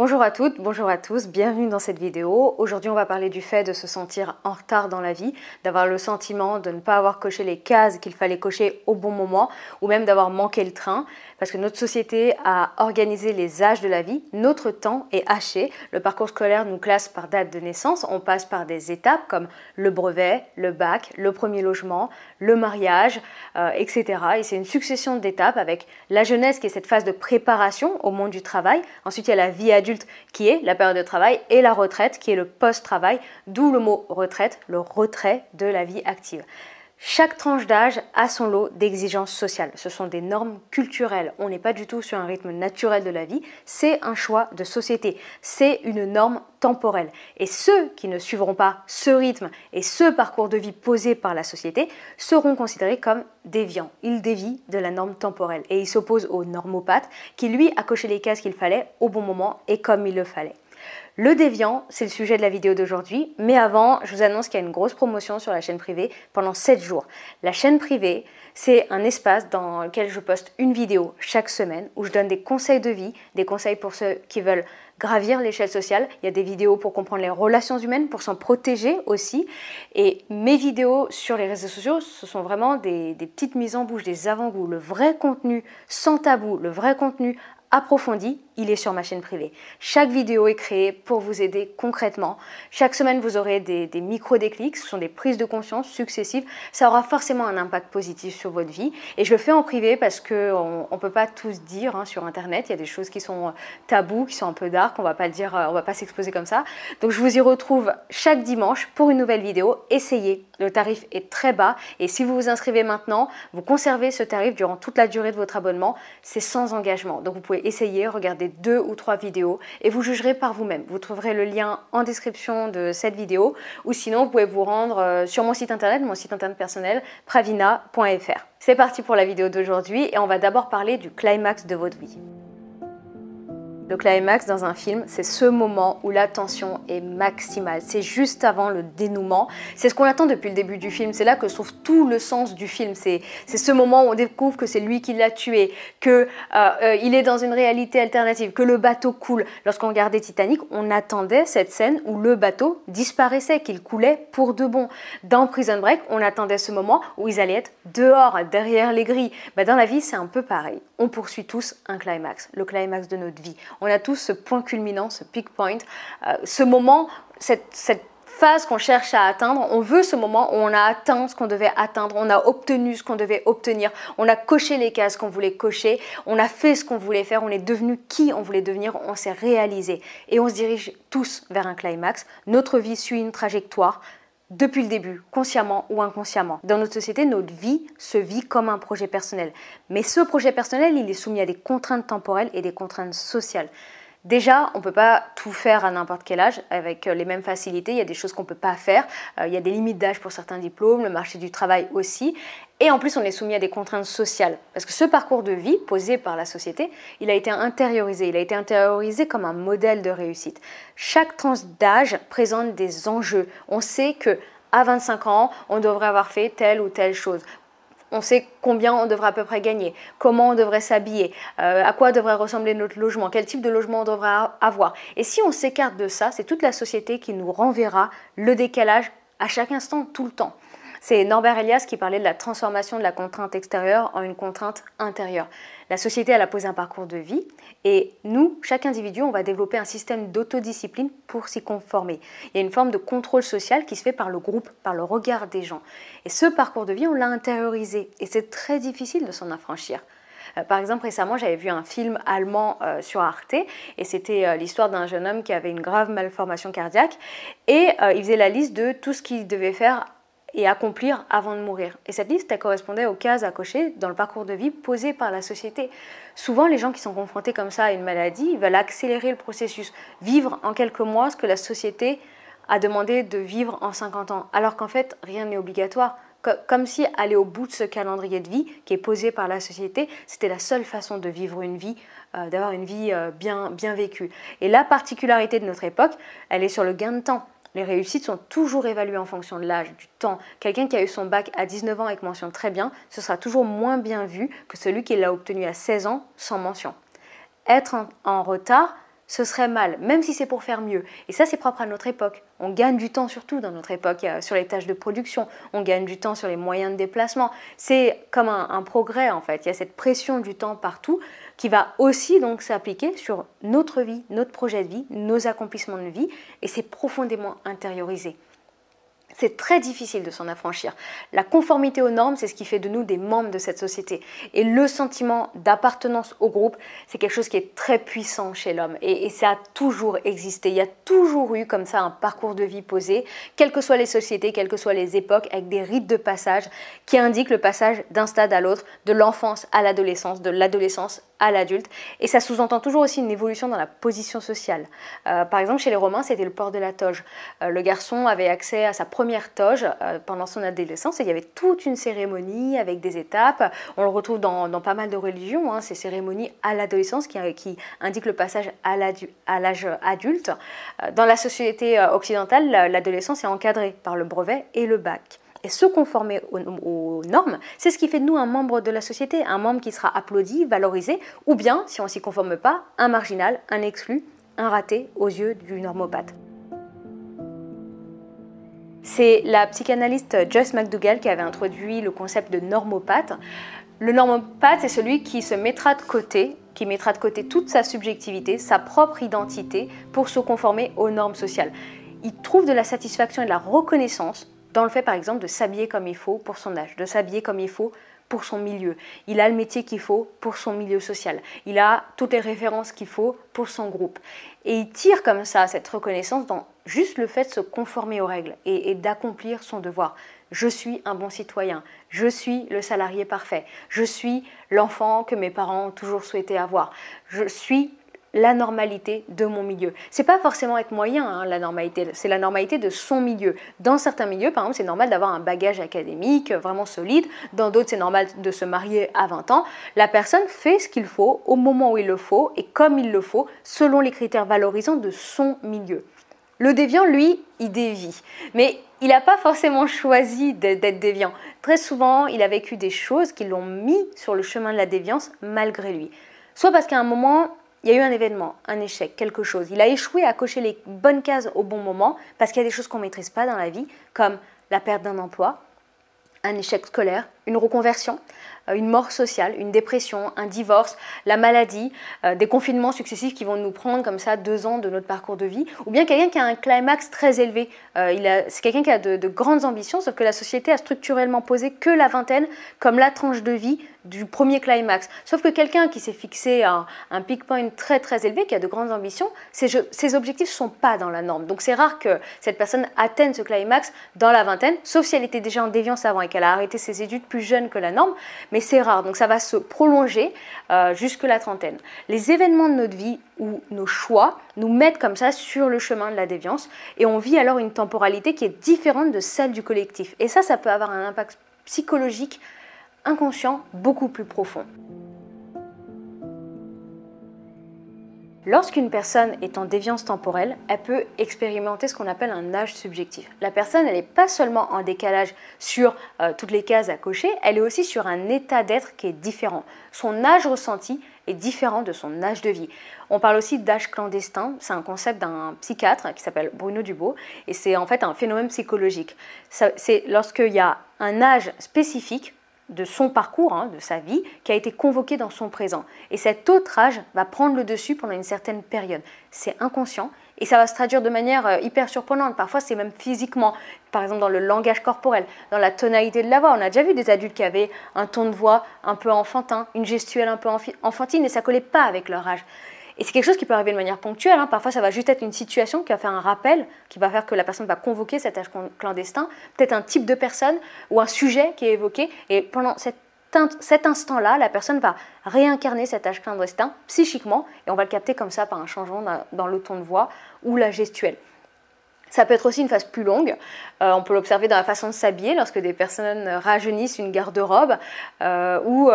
Bonjour à toutes, bonjour à tous, bienvenue dans cette vidéo. Aujourd'hui on va parler du fait de se sentir en retard dans la vie, d'avoir le sentiment de ne pas avoir coché les cases qu'il fallait cocher au bon moment ou même d'avoir manqué le train parce que notre société a organisé les âges de la vie, notre temps est haché, le parcours scolaire nous classe par date de naissance, on passe par des étapes comme le brevet, le bac, le premier logement, le mariage, etc. Et c'est une succession d'étapes avec la jeunesse qui est cette phase de préparation au monde du travail, ensuite il y a la vie adulte qui est la période de travail et la retraite qui est le post-travail, d'où le mot retraite, le retrait de la vie active. Chaque tranche d'âge a son lot d'exigences sociales. Ce sont des normes culturelles. On n'est pas du tout sur un rythme naturel de la vie. C'est un choix de société. C'est une norme temporelle. Et ceux qui ne suivront pas ce rythme et ce parcours de vie posé par la société seront considérés comme déviants. Ils dévient de la norme temporelle. Et ils s'opposent au normopathe qui, lui, a coché les cases qu'il fallait au bon moment et comme il le fallait. Le déviant, c'est le sujet de la vidéo d'aujourd'hui, mais avant, je vous annonce qu'il y a une grosse promotion sur la chaîne privée pendant 7 jours. La chaîne privée, c'est un espace dans lequel je poste une vidéo chaque semaine où je donne des conseils de vie, des conseils pour ceux qui veulent gravir l'échelle sociale. Il y a des vidéos pour comprendre les relations humaines, pour s'en protéger aussi. Et mes vidéos sur les réseaux sociaux, ce sont vraiment des petites mises en bouche, des avant-goûts. Le vrai contenu sans tabou, le vrai contenu approfondi, il est sur ma chaîne privée. Chaque vidéo est créée pour vous aider concrètement. Chaque semaine, vous aurez des micro-déclics, ce sont des prises de conscience successives. Ça aura forcément un impact positif sur votre vie. Et je le fais en privé parce qu'on ne peut pas tous dire sur Internet. Il y a des choses qui sont tabous, qui sont un peu dark. On ne va pas le dire, on ne va pas s'exposer comme ça. Donc je vous y retrouve chaque dimanche pour une nouvelle vidéo. Essayez. Le tarif est très bas. Et si vous vous inscrivez maintenant, vous conservez ce tarif durant toute la durée de votre abonnement. C'est sans engagement. Donc vous pouvez essayer, regarder 2 ou 3 vidéos et vous jugerez par vous-même. Vous trouverez le lien en description de cette vidéo ou sinon vous pouvez vous rendre sur mon site internet personnel, pravina.fr. C'est parti pour la vidéo d'aujourd'hui et on va d'abord parler du climax de votre vie. Le climax dans un film, c'est ce moment où la tension est maximale. C'est juste avant le dénouement. C'est ce qu'on attend depuis le début du film. C'est là que se trouve tout le sens du film. C'est ce moment où on découvre que c'est lui qui l'a tué, qu'il est dans une réalité alternative, que le bateau coule. Lorsqu'on regardait Titanic, on attendait cette scène où le bateau disparaissait, qu'il coulait pour de bon. Dans Prison Break, on attendait ce moment où ils allaient être dehors, derrière les grilles. Dans la vie, c'est un peu pareil. On poursuit tous un climax, le climax de notre vie. On a tous ce point culminant, ce peak point, ce moment, cette phase qu'on cherche à atteindre. On veut ce moment où on a atteint ce qu'on devait atteindre, on a obtenu ce qu'on devait obtenir, on a coché les cases qu'on voulait cocher, on a fait ce qu'on voulait faire, on est devenu qui on voulait devenir, on s'est réalisé. Et on se dirige tous vers un climax. Notre vie suit une trajectoire depuis le début, consciemment ou inconsciemment. Dans notre société, notre vie se vit comme un projet personnel. Mais ce projet personnel, il est soumis à des contraintes temporelles et des contraintes sociales. Déjà, on ne peut pas tout faire à n'importe quel âge avec les mêmes facilités. Il y a des choses qu'on ne peut pas faire. Il y a des limites d'âge pour certains diplômes, le marché du travail aussi. Et en plus, on est soumis à des contraintes sociales. Parce que ce parcours de vie posé par la société, il a été intériorisé. Il a été intériorisé comme un modèle de réussite. Chaque tranche d'âge présente des enjeux. On sait qu'à 25 ans, on devrait avoir fait telle ou telle chose. On sait combien on devrait à peu près gagner, comment on devrait s'habiller, à quoi devrait ressembler notre logement, quel type de logement on devrait avoir. Et si on s'écarte de ça, c'est toute la société qui nous renverra le décalage à chaque instant, tout le temps. C'est Norbert Elias qui parlait de la transformation de la contrainte extérieure en une contrainte intérieure. La société, elle a posé un parcours de vie et nous, chaque individu, on va développer un système d'autodiscipline pour s'y conformer. Il y a une forme de contrôle social qui se fait par le groupe, par le regard des gens. Et ce parcours de vie, on l'a intériorisé et c'est très difficile de s'en affranchir. Par exemple, récemment, j'avais vu un film allemand sur Arte et c'était l'histoire d'un jeune homme qui avait une grave malformation cardiaque et il faisait la liste de tout ce qu'il devait faire et accomplir avant de mourir. Et cette liste, elle correspondait aux cases à cocher dans le parcours de vie posé par la société. Souvent, les gens qui sont confrontés comme ça à une maladie, ils veulent accélérer le processus, vivre en quelques mois ce que la société a demandé de vivre en 50 ans, alors qu'en fait, rien n'est obligatoire. Comme si aller au bout de ce calendrier de vie qui est posé par la société, c'était la seule façon de vivre une vie, d'avoir une vie bien vécue. Et la particularité de notre époque, elle est sur le gain de temps. Les réussites sont toujours évaluées en fonction de l'âge, du temps. Quelqu'un qui a eu son bac à 19 ans avec mention très bien, ce sera toujours moins bien vu que celui qui l'a obtenu à 16 ans sans mention. Être en retard, ce serait mal, même si c'est pour faire mieux. Et ça, c'est propre à notre époque. On gagne du temps surtout dans notre époque sur les tâches de production, on gagne du temps sur les moyens de déplacement. C'est comme un progrès en fait, il y a cette pression du temps partout qui va aussi donc s'appliquer sur notre vie, notre projet de vie, nos accomplissements de vie, et c'est profondément intériorisé. C'est très difficile de s'en affranchir. La conformité aux normes, c'est ce qui fait de nous des membres de cette société. Et le sentiment d'appartenance au groupe, c'est quelque chose qui est très puissant chez l'homme. Et ça a toujours existé. Il y a toujours eu comme ça un parcours de vie posé, quelles que soient les sociétés, quelles que soient les époques, avec des rites de passage qui indiquent le passage d'un stade à l'autre, de l'enfance à l'adolescence, de l'adolescence à l'adulte. Et ça sous-entend toujours aussi une évolution dans la position sociale. Par exemple, chez les Romains, c'était le port de la toge. Le garçon avait accès à sa première toge pendant son adolescence, et il y avait toute une cérémonie avec des étapes. On le retrouve dans pas mal de religions, ces cérémonies à l'adolescence qui indiquent le passage à l'âge adulte. Dans la société occidentale, l'adolescence est encadrée par le brevet et le bac. Et se conformer aux normes, c'est ce qui fait de nous un membre de la société, un membre qui sera applaudi, valorisé, ou bien, si on ne s'y conforme pas, un marginal, un exclu, un raté aux yeux du normopathe. C'est la psychanalyste Joyce McDougall qui avait introduit le concept de normopathe. Le normopathe, c'est celui qui se mettra de côté, qui mettra de côté toute sa subjectivité, sa propre identité, pour se conformer aux normes sociales. Il trouve de la satisfaction et de la reconnaissance dans le fait, par exemple, de s'habiller comme il faut pour son âge, de s'habiller comme il faut pour son milieu. Il a le métier qu'il faut pour son milieu social. Il a toutes les références qu'il faut pour son groupe. Et il tire comme ça cette reconnaissance dans juste le fait de se conformer aux règles et d'accomplir son devoir. Je suis un bon citoyen, je suis le salarié parfait, je suis l'enfant que mes parents ont toujours souhaité avoir, je suis la normalité de mon milieu. C'est pas forcément être moyen, la normalité, c'est la normalité de son milieu. Dans certains milieux, par exemple, c'est normal d'avoir un bagage académique vraiment solide. Dans d'autres, c'est normal de se marier à 20 ans. La personne fait ce qu'il faut au moment où il le faut et comme il le faut, selon les critères valorisants de son milieu. Le déviant, lui, il dévie. Mais il n'a pas forcément choisi d'être déviant. Très souvent, il a vécu des choses qui l'ont mis sur le chemin de la déviance malgré lui. Soit parce qu'à un moment, il y a eu un événement, un échec, quelque chose. Il a échoué à cocher les bonnes cases au bon moment parce qu'il y a des choses qu'on ne maîtrise pas dans la vie, comme la perte d'un emploi, un échec scolaire, une reconversion, une mort sociale, une dépression, un divorce, la maladie, des confinements successifs qui vont nous prendre comme ça 2 ans de notre parcours de vie, ou bien quelqu'un qui a un climax très élevé. C'est quelqu'un qui a de grandes ambitions, sauf que la société a structurellement posé que la vingtaine comme la tranche de vie du premier climax. Sauf que quelqu'un qui s'est fixé un peak point très très élevé, qui a de grandes ambitions, ses objectifs ne sont pas dans la norme. Donc c'est rare que cette personne atteigne ce climax dans la vingtaine, sauf si elle était déjà en déviance avant et qu'elle a arrêté ses études plus jeune que la norme, mais c'est rare, donc ça va se prolonger jusque la trentaine. Les événements de notre vie ou nos choix nous mettent comme ça sur le chemin de la déviance et on vit alors une temporalité qui est différente de celle du collectif. Et ça peut avoir un impact psychologique inconscient beaucoup plus profond. Lorsqu'une personne est en déviance temporelle, elle peut expérimenter ce qu'on appelle un âge subjectif. La personne, elle n'est pas seulement en décalage sur toutes les cases à cocher, elle est aussi sur un état d'être qui est différent. Son âge ressenti est différent de son âge de vie. On parle aussi d'âge clandestin, c'est un concept d'un psychiatre qui s'appelle Bruno Dubo et c'est en fait un phénomène psychologique. C'est lorsqu'il y a un âge spécifique de son parcours, de sa vie, qui a été convoqué dans son présent. Et cet autre âge va prendre le dessus pendant une certaine période. C'est inconscient et ça va se traduire de manière hyper surprenante. Parfois, c'est même physiquement, par exemple dans le langage corporel, dans la tonalité de la voix. On a déjà vu des adultes qui avaient un ton de voix un peu enfantin, une gestuelle un peu enfantine et ça ne collait pas avec leur âge. Et c'est quelque chose qui peut arriver de manière ponctuelle. Parfois, ça va juste être une situation qui va faire un rappel, qui va faire que la personne va convoquer cet âge clandestin, peut-être un type de personne ou un sujet qui est évoqué. Et pendant cet instant-là, la personne va réincarner cet âge clandestin psychiquement et on va le capter comme ça par un changement dans le ton de voix ou la gestuelle. Ça peut être aussi une phase plus longue. On peut l'observer dans la façon de s'habiller lorsque des personnes rajeunissent une garde-robe ou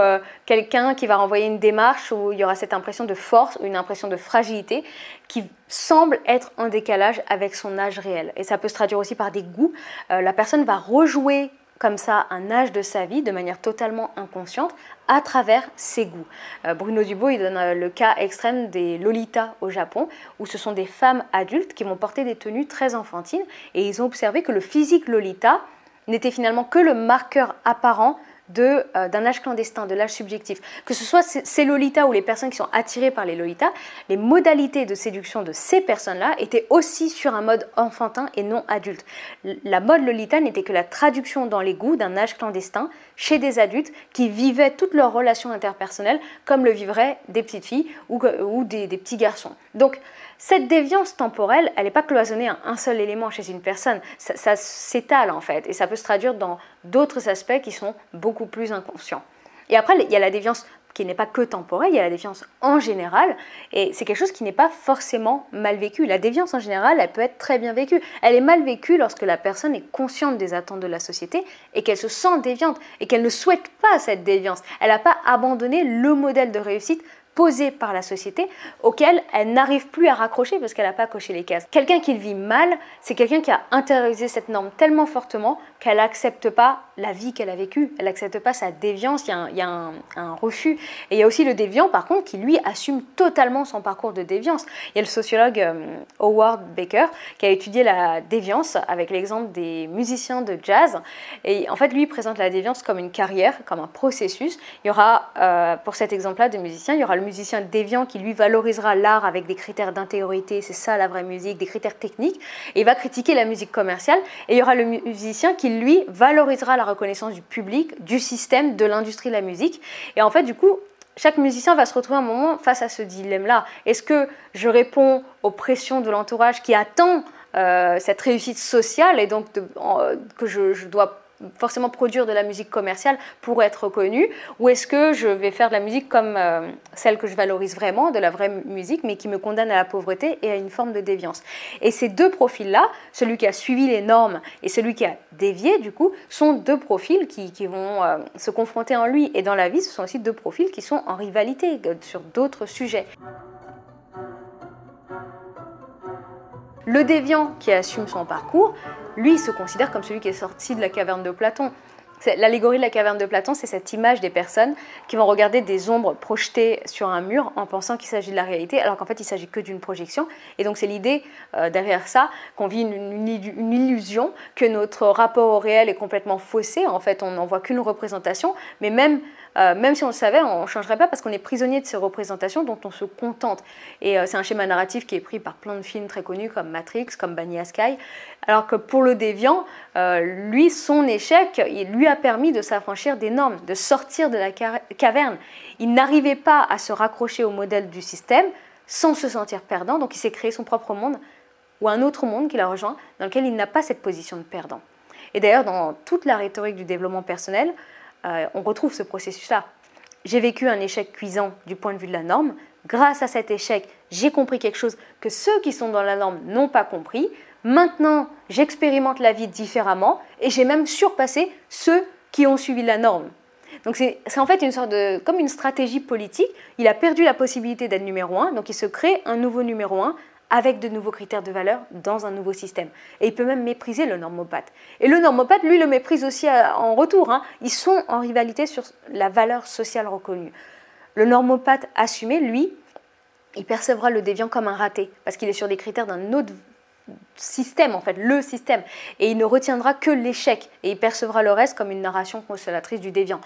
quelqu'un qui va renvoyer une démarche où il y aura cette impression de force ou une impression de fragilité qui semble être en décalage avec son âge réel. Et ça peut se traduire aussi par des goûts. La personne va rejouer comme ça un âge de sa vie de manière totalement inconsciente à travers ses goûts. Bruno Dubois il donne le cas extrême des Lolitas au Japon, où ce sont des femmes adultes qui vont porter des tenues très enfantines, et ils ont observé que le physique Lolita n'était finalement que le marqueur apparent d'un âge clandestin, de l'âge subjectif. Que ce soit ces Lolitas ou les personnes qui sont attirées par les Lolitas, les modalités de séduction de ces personnes-là étaient aussi sur un mode enfantin et non adulte. La mode Lolita n'était que la traduction dans les goûts d'un âge clandestin chez des adultes qui vivaient toutes leurs relations interpersonnelles comme le vivraient des petites filles ou des petits garçons. Donc, cette déviance temporelle, elle n'est pas cloisonnée à un seul élément chez une personne, ça s'étale en fait, et ça peut se traduire dans d'autres aspects qui sont beaucoup plus inconscients. Et après, il y a la déviance qui n'est pas que temporelle, il y a la déviance en général, et c'est quelque chose qui n'est pas forcément mal vécu. La déviance en général, elle peut être très bien vécue. Elle est mal vécue lorsque la personne est consciente des attentes de la société et qu'elle se sent déviante et qu'elle ne souhaite pas cette déviance. Elle n'a pas abandonné le modèle de réussite posée par la société auquel elle n'arrive plus à raccrocher parce qu'elle n'a pas coché les cases. Quelqu'un qui le vit mal, c'est quelqu'un qui a intériorisé cette norme tellement fortement qu'elle n'accepte pas la vie qu'elle a vécue, elle n'accepte pas sa déviance, il y a un refus. Et il y a aussi le déviant par contre qui lui assume totalement son parcours de déviance. Il y a le sociologue Howard Baker qui a étudié la déviance avec l'exemple des musiciens de jazz, et en fait lui il présente la déviance comme une carrière, comme un processus. Il y aura pour cet exemple-là de musicien, il y aura le musicien déviant qui lui valorisera l'art avec des critères d'intériorité, c'est ça la vraie musique, des critères techniques, et il va critiquer la musique commerciale. Et il y aura le musicien qui lui valorisera la reconnaissance du public, du système, de l'industrie de la musique. Et en fait du coup chaque musicien va se retrouver un moment face à ce dilemme-là. Est-ce que je réponds aux pressions de l'entourage qui attend cette réussite sociale et donc que je dois forcément produire de la musique commerciale pour être reconnue, ou est-ce que je vais faire de la musique comme celle que je valorise vraiment, de la vraie musique, mais qui me condamne à la pauvreté et à une forme de déviance. Et ces deux profils-là, celui qui a suivi les normes et celui qui a dévié, du coup, sont deux profils qui vont se confronter en lui et dans la vie. Ce sont aussi deux profils qui sont en rivalité sur d'autres sujets. Le déviant qui assume son parcours, lui, il se considère comme celui qui est sorti de la caverne de Platon. L'allégorie de la caverne de Platon, c'est cette image des personnes qui vont regarder des ombres projetées sur un mur en pensant qu'il s'agit de la réalité, alors qu'en fait, il ne s'agit que d'une projection. Et donc, c'est l'idée derrière ça qu'on vit une illusion, que notre rapport au réel est complètement faussé. En fait, on n'en voit qu'une représentation, mais même si on le savait, on ne changerait pas parce qu'on est prisonnier de ces représentations dont on se contente. Et c'est un schéma narratif qui est pris par plein de films très connus comme Matrix, comme Vanilla Sky. Alors que pour le déviant, lui, son échec, il lui a permis de s'affranchir des normes, de sortir de la caverne. Il n'arrivait pas à se raccrocher au modèle du système sans se sentir perdant, donc il s'est créé son propre monde ou un autre monde qu'il a rejoint dans lequel il n'a pas cette position de perdant. Et d'ailleurs, dans toute la rhétorique du développement personnel, on retrouve ce processus-là. J'ai vécu un échec cuisant du point de vue de la norme. Grâce à cet échec, j'ai compris quelque chose que ceux qui sont dans la norme n'ont pas compris. Maintenant, j'expérimente la vie différemment et j'ai même surpassé ceux qui ont suivi la norme. Donc c'est en fait une sorte de, comme une stratégie politique. Il a perdu la possibilité d'être numéro 1, donc il se crée un nouveau numéro 1 avec de nouveaux critères de valeur dans un nouveau système. Et il peut même mépriser le normopathe. Et le normopathe, lui, le méprise aussi en retour. Ils sont en rivalité sur la valeur sociale reconnue. Le normopathe assumé, lui, il percevra le déviant comme un raté, parce qu'il est sur des critères d'un autre système, en fait, le système. Et il ne retiendra que l'échec, et il percevra le reste comme une narration consolatrice du déviant.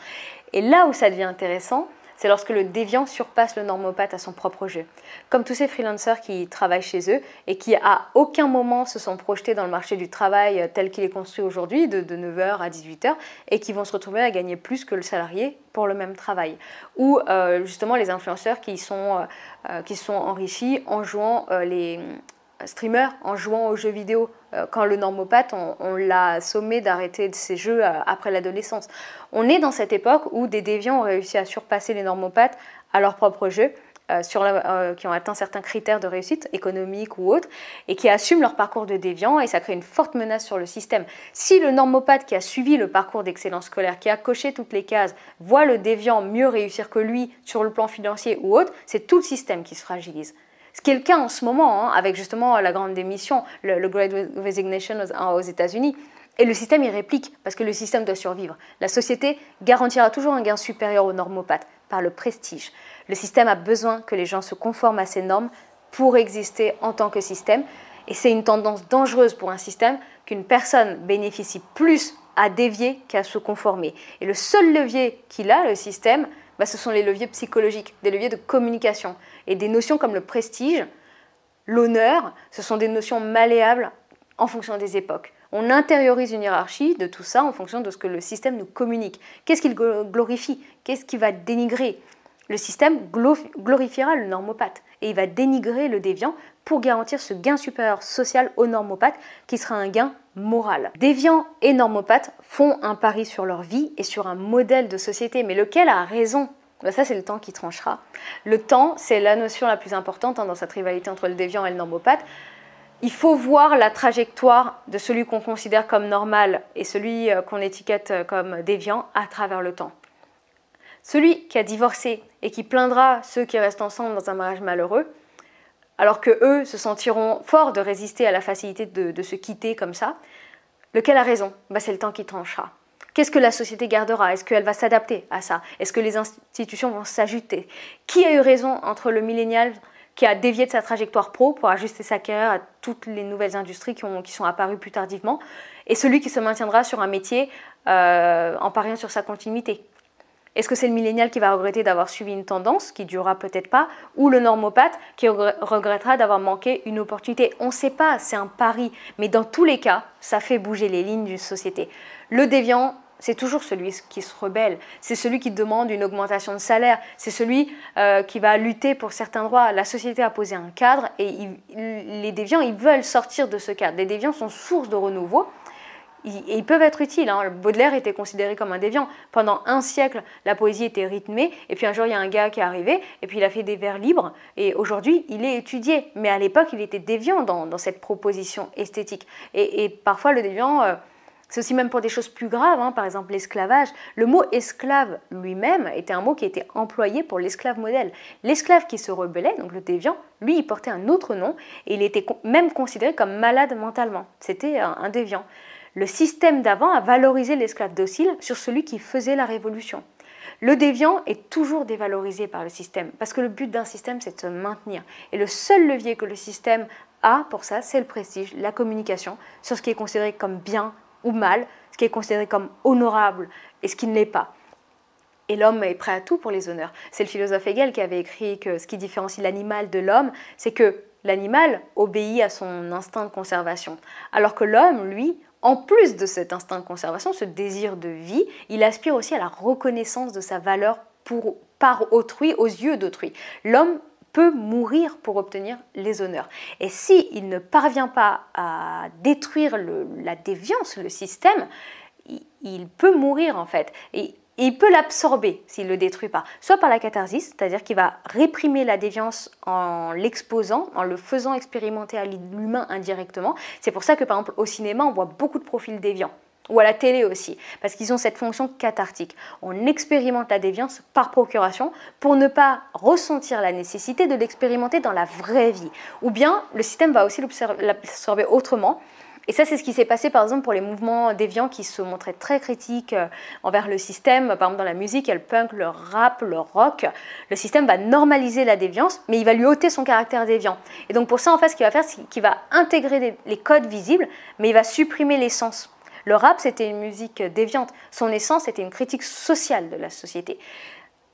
Et là où ça devient intéressant, c'est lorsque le déviant surpasse le normopathe à son propre jeu. Comme tous ces freelancers qui travaillent chez eux et qui à aucun moment se sont projetés dans le marché du travail tel qu'il est construit aujourd'hui, de 9h à 18h, et qui vont se retrouver à gagner plus que le salarié pour le même travail. Ou justement les influenceurs qui sont enrichis en jouant les streamers, en jouant aux jeux vidéo. Quand le normopathe, on l'a sommé d'arrêter ses jeux après l'adolescence. On est dans cette époque où des déviants ont réussi à surpasser les normopathes à leur propre jeu, qui ont atteint certains critères de réussite économique ou autres, et qui assument leur parcours de déviant, et ça crée une forte menace sur le système. Si le normopathe qui a suivi le parcours d'excellence scolaire, qui a coché toutes les cases, voit le déviant mieux réussir que lui sur le plan financier ou autre, c'est tout le système qui se fragilise. Ce qui est le cas en ce moment, avec justement la grande démission, le Great Resignation aux États-Unis. Et le système y réplique, parce que le système doit survivre. La société garantira toujours un gain supérieur aux normopathes, par le prestige. Le système a besoin que les gens se conforment à ces normes pour exister en tant que système. Et c'est une tendance dangereuse pour un système qu'une personne bénéficie plus à dévier qu'à se conformer. Et le seul levier qu'il a, le système, ce sont les leviers psychologiques, des leviers de communication. Et des notions comme le prestige, l'honneur, ce sont des notions malléables en fonction des époques. On intériorise une hiérarchie de tout ça en fonction de ce que le système nous communique. Qu'est-ce qu'il glorifie? Qu'est-ce qu'il va dénigrer? Le système glorifiera le normopathe et il va dénigrer le déviant pour garantir ce gain supérieur social au normopathe qui sera un gain moral. Déviants et normopathes font un pari sur leur vie et sur un modèle de société, mais lequel a raison? Ça, c'est le temps qui tranchera. Le temps, c'est la notion la plus importante dans cette rivalité entre le déviant et le normopathe. Il faut voir la trajectoire de celui qu'on considère comme normal et celui qu'on étiquette comme déviant à travers le temps. Celui qui a divorcé et qui plaindra ceux qui restent ensemble dans un mariage malheureux, alors que eux se sentiront forts de résister à la facilité de se quitter comme ça, lequel a raison? C'est le temps qui tranchera. Qu'est-ce que la société gardera? Est-ce qu'elle va s'adapter à ça? Est-ce que les institutions vont s'ajuster? Qui a eu raison entre le millénial qui a dévié de sa trajectoire pro pour ajuster sa carrière à toutes les nouvelles industries qui sont apparues plus tardivement, et celui qui se maintiendra sur un métier en pariant sur sa continuité? Est-ce que c'est le millénial qui va regretter d'avoir suivi une tendance qui durera peut-être pas, ou le normopathe qui regrettera d'avoir manqué une opportunité? On ne sait pas, c'est un pari, mais dans tous les cas, ça fait bouger les lignes d'une société. Le déviant, c'est toujours celui qui se rebelle, c'est celui qui demande une augmentation de salaire, c'est celui qui va lutter pour certains droits. La société a posé un cadre et les déviants, ils veulent sortir de ce cadre. Les déviants sont source de renouveau et ils peuvent être utiles. Baudelaire était considéré comme un déviant. Pendant un siècle, la poésie était rythmée et puis un jour, il y a un gars qui est arrivé et puis il a fait des vers libres et aujourd'hui, il est étudié. Mais à l'époque, il était déviant dans cette proposition esthétique. Et parfois, le déviant... c'est aussi même pour des choses plus graves, par exemple l'esclavage. Le mot esclave lui-même était un mot qui était employé pour l'esclave modèle. L'esclave qui se rebellait, donc le déviant, lui, il portait un autre nom et il était même considéré comme malade mentalement. C'était un déviant. Le système d'avant a valorisé l'esclave docile sur celui qui faisait la révolution. Le déviant est toujours dévalorisé par le système parce que le but d'un système, c'est de se maintenir. Et le seul levier que le système a pour ça, c'est le prestige, la communication sur ce qui est considéré comme bien ou mal, ce qui est considéré comme honorable et ce qui ne l'est pas. Et l'homme est prêt à tout pour les honneurs. C'est le philosophe Hegel qui avait écrit que ce qui différencie l'animal de l'homme, c'est que l'animal obéit à son instinct de conservation, alors que l'homme, lui, en plus de cet instinct de conservation, ce désir de vie, il aspire aussi à la reconnaissance de sa valeur par autrui, aux yeux d'autrui. L'homme peut mourir pour obtenir les honneurs. Et s'il ne parvient pas à détruire la déviance, le système, il peut mourir en fait. Et il peut l'absorber s'il ne le détruit pas, soit par la catharsis, c'est-à-dire qu'il va réprimer la déviance en l'exposant, en le faisant expérimenter à l'humain indirectement. C'est pour ça que par exemple au cinéma, on voit beaucoup de profils déviants. Ou à la télé aussi, parce qu'ils ont cette fonction cathartique. On expérimente la déviance par procuration pour ne pas ressentir la nécessité de l'expérimenter dans la vraie vie. Ou bien, le système va aussi l'absorber autrement. Et ça, c'est ce qui s'est passé par exemple pour les mouvements déviants qui se montraient très critiques envers le système. Par exemple, dans la musique, il y a le punk, le rap, le rock. Le système va normaliser la déviance, mais il va lui ôter son caractère déviant. Et donc pour ça, en fait, ce qu'il va faire, c'est qu'il va intégrer les codes visibles, mais il va supprimer l'essence. Le rap, c'était une musique déviante. Son essence, était une critique sociale de la société.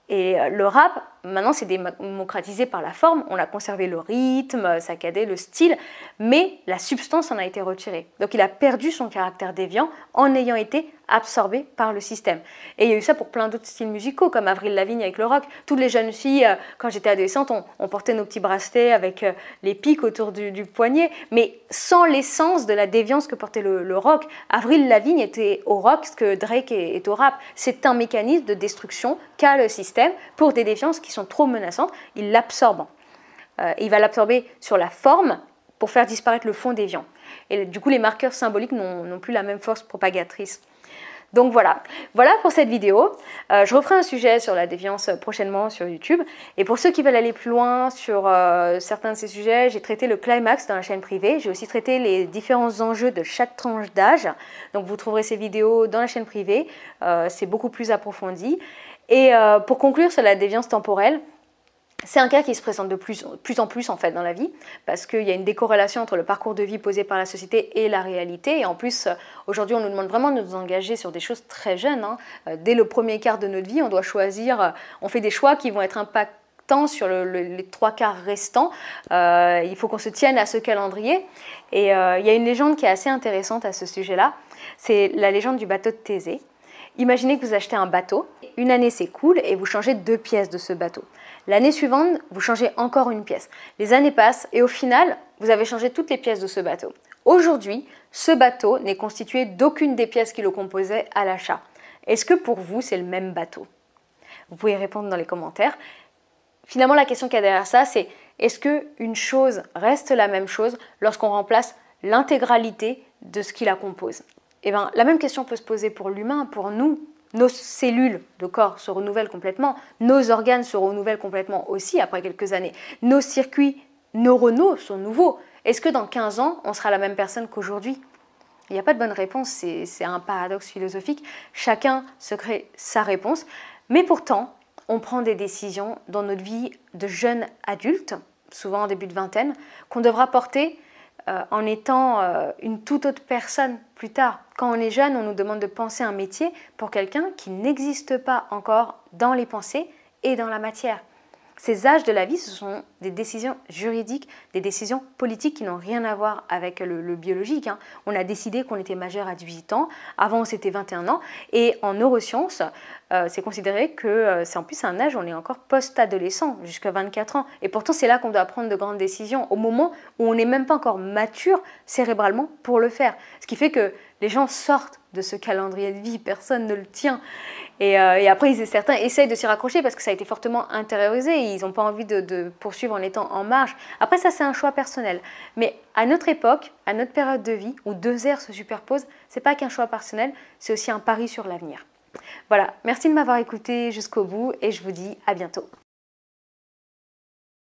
Et le rap, maintenant, c'est démocratisé par la forme. On a conservé le rythme, saccadé, le style, mais la substance en a été retirée. Donc, il a perdu son caractère déviant en ayant été absorbé par le système. Et il y a eu ça pour plein d'autres styles musicaux, comme Avril Lavigne avec le rock. Toutes les jeunes filles, quand j'étais adolescente, on portait nos petits bracelets avec les pics autour du poignet, mais sans l'essence de la déviance que portait le rock. Avril Lavigne était au rock ce que Drake est au rap. C'est un mécanisme de destruction qu'a le système pour des déviances qui sont trop menaçantes. Il l'absorbe. Il va l'absorber sur la forme pour faire disparaître le fond déviant. Et du coup, les marqueurs symboliques n'ont plus la même force propagatrice. Donc voilà pour cette vidéo. Je referai un sujet sur la déviance prochainement sur YouTube. Et pour ceux qui veulent aller plus loin sur certains de ces sujets, j'ai traité le climax dans la chaîne privée. J'ai aussi traité les différents enjeux de chaque tranche d'âge. Donc vous trouverez ces vidéos dans la chaîne privée. C'est beaucoup plus approfondi. Et pour conclure sur la déviance temporelle, c'est un cas qui se présente de plus en plus en fait dans la vie parce qu'il y a une décorrélation entre le parcours de vie posé par la société et la réalité. Et en plus, aujourd'hui, on nous demande vraiment de nous engager sur des choses très jeunes. Dès le premier quart de notre vie, on doit choisir, on fait des choix qui vont être impactants sur les 3 quarts restants. Il faut qu'on se tienne à ce calendrier. Et il y a une légende qui est assez intéressante à ce sujet-là. C'est la légende du bateau de Thésée. Imaginez que vous achetez un bateau, une année s'écoule et vous changez 2 pièces de ce bateau. L'année suivante, vous changez encore une pièce. Les années passent et au final, vous avez changé toutes les pièces de ce bateau. Aujourd'hui, ce bateau n'est constitué d'aucune des pièces qui le composaient à l'achat. Est-ce que pour vous, c'est le même bateau? Vous pouvez répondre dans les commentaires. Finalement, la question qu'il y a derrière ça, c'est est-ce qu'une chose reste la même chose lorsqu'on remplace l'intégralité de ce qui la compose? Eh bien, la même question peut se poser pour l'humain, pour nous. Nos cellules de corps se renouvellent complètement, nos organes se renouvellent complètement aussi après quelques années. Nos circuits neuronaux sont nouveaux. Est-ce que dans 15 ans, on sera la même personne qu'aujourd'hui? Il n'y a pas de bonne réponse, c'est un paradoxe philosophique. Chacun se crée sa réponse. Mais pourtant, on prend des décisions dans notre vie de jeunes adultes, souvent en début de vingtaine, qu'on devra porter en étant une toute autre personne plus tard. Quand on est jeune, on nous demande de penser un métier pour quelqu'un qui n'existe pas encore dans les pensées et dans la matière. Ces âges de la vie, ce sont des décisions juridiques, des décisions politiques qui n'ont rien à voir avec le biologique. On a décidé qu'on était majeur à 18 ans, avant c'était 21 ans, et en neurosciences, c'est considéré que c'est en plus un âge où on est encore post-adolescent, jusqu'à 24 ans. Et pourtant, c'est là qu'on doit prendre de grandes décisions, au moment où on n'est même pas encore mature cérébralement pour le faire. Ce qui fait que les gens sortent de ce calendrier de vie, personne ne le tient. Et après, certains essayent de s'y raccrocher parce que ça a été fortement intériorisé. Ils n'ont pas envie de poursuivre en étant en marge. Après, ça, c'est un choix personnel. Mais à notre époque, à notre période de vie, où 2 ères se superposent, ce n'est pas qu'un choix personnel, c'est aussi un pari sur l'avenir. Voilà, merci de m'avoir écouté jusqu'au bout et je vous dis à bientôt.